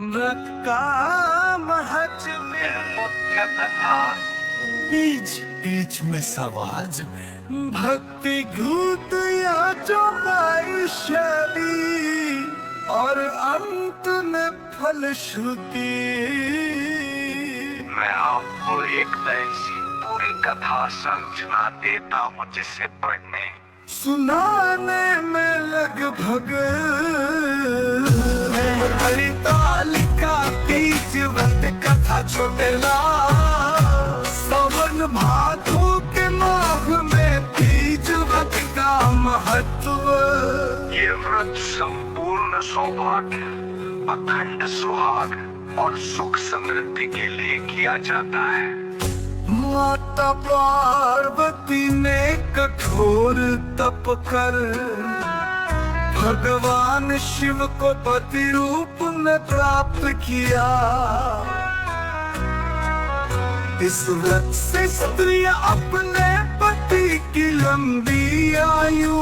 रक्त का महज में बीच बीच में समाज में भक्ति घूत या जो शैली और अंत में फलश्रुति। मैं आपको एक ऐसी पूरी कथा समझा देता हूँ जिसे पढ़ने सुनाने में लगभग हरितालिका बीजवंत कथा छोटेला सावन भादों के माघ में बीजवंत का महत्व। ये व्रत संपूर्ण सौभाग्य, अखंड सुहाग और सुख समृद्धि के लिए किया जाता है। माता पार्वती ने कठोर तप कर भगवान शिव को पति रूप में प्राप्त किया। इस व्रत से स्त्रियां अपने पति की लंबी आयु,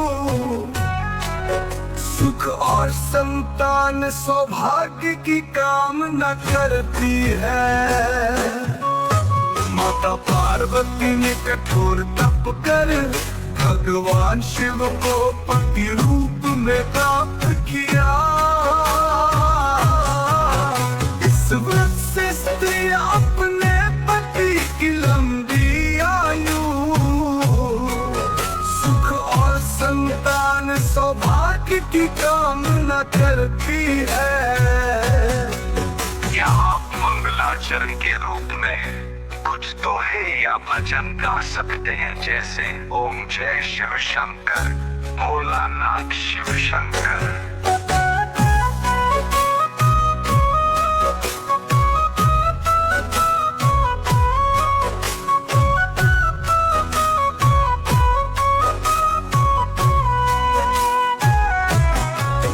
सुख और संतान सौभाग्य की कामना करती है। माता पार्वती ने कठोर तप कर भगवान शिव को पति रूप में प्राप्त किया। इस व्रत से स्त्रियां अपने पति की लंबी आयु, सुख और संतान सौभाग्य की कामना करती है। यहाँ मंगलाचरण के रूप में कुछ दोहे या भजन गा सकते हैं, जैसे ओम जय शिव शंकर, भोलानाथ शिव शंकर।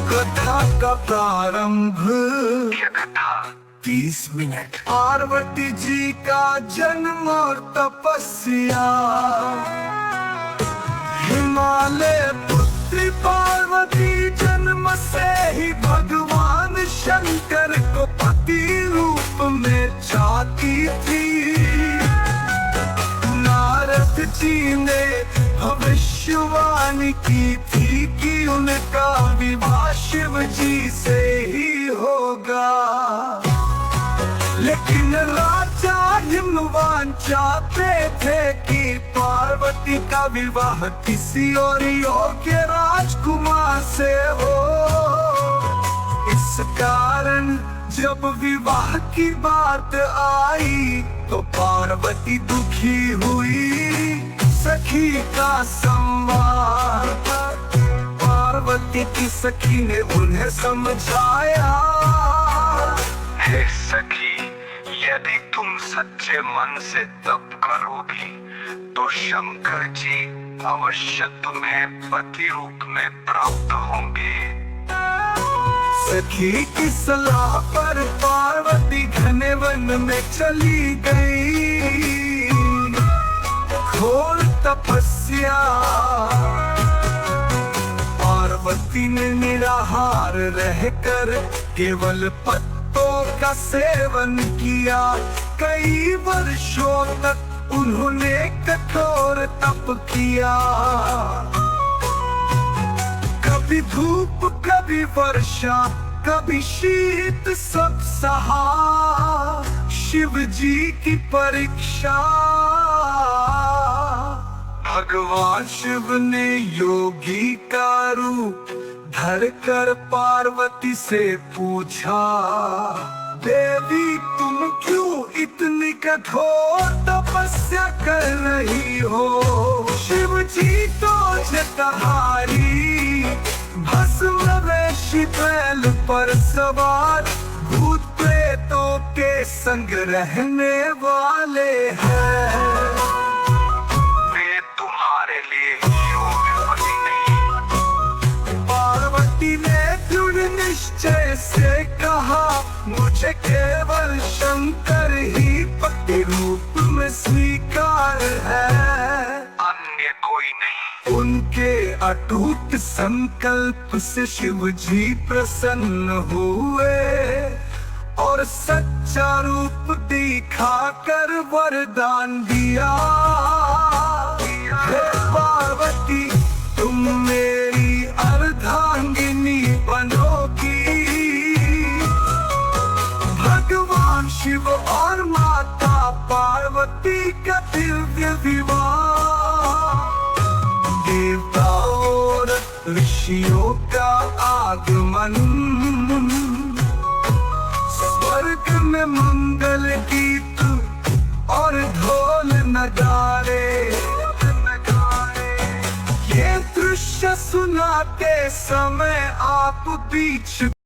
कथा का प्रारंभ। क्या कथा? 30 मिनट। पार्वती जी का जन्म और तपस्या। हिमालय पुत्री पार्वती जन्म से ही भगवान शंकर को पति रूप में चाहती थी। नारद जी ने भविष्यवाणी की थी कि उनका विवाह शिव जी से ही होगा, लेकिन राजा हिमवान चाहते थे कि पार्वती का विवाह किसी और योग्य राजकुमार से हो। इस कारण जब विवाह की बात आई तो पार्वती दुखी हुई। सखी का संवाद। पार्वती की सखी ने उन्हें समझाया, हे सखी, यदि तुम सच्चे मन से तप करोगी तो शंकर जी अवश्य तुम्हें पति रूप में प्राप्त होंगे। सखी की सलाह पर पार्वती घने वन में चली गई। घोर तपस्या। पार्वती ने निराहार रहकर केवल पत्तों का सेवन किया। कई वर्षों तक उन्होंने कठोर तप किया। कभी धूप कभी वर्षा कभी शीत सब सहा शिव जी की परीक्षा। भगवान शिव ने योगी का रूप धरकर पार्वती से पूछा, देवी तुम क्यों इतनी कठोर तपस्या कर रही हो? शिव जी तो जटाधारी भस्म वेशी बैल पर सवार भूत प्रेतों के संग रहने वाले हैं। वे तुम्हारे लिए योग्य नहीं। पार्वती ने दृढ़ निश्चय से कहा, मुझे केवल शंकर ही पति रूप में स्वीकार है, अन्य कोई नहीं। उनके अटूट संकल्प से शिव जी प्रसन्न हुए और सच्चा रूप दिखाकर वरदान दिया। हे पार्वती तुम मेरी अर्धांगिनी बनोगी। भगवान शिव और माता पार्वती का दिव्य विवाह, देवताओं और ऋषियों का आगमन, स्वर्ग में मंगल गीत और ढोल नगारे। ये दृश्य सुनाते समय आप बीच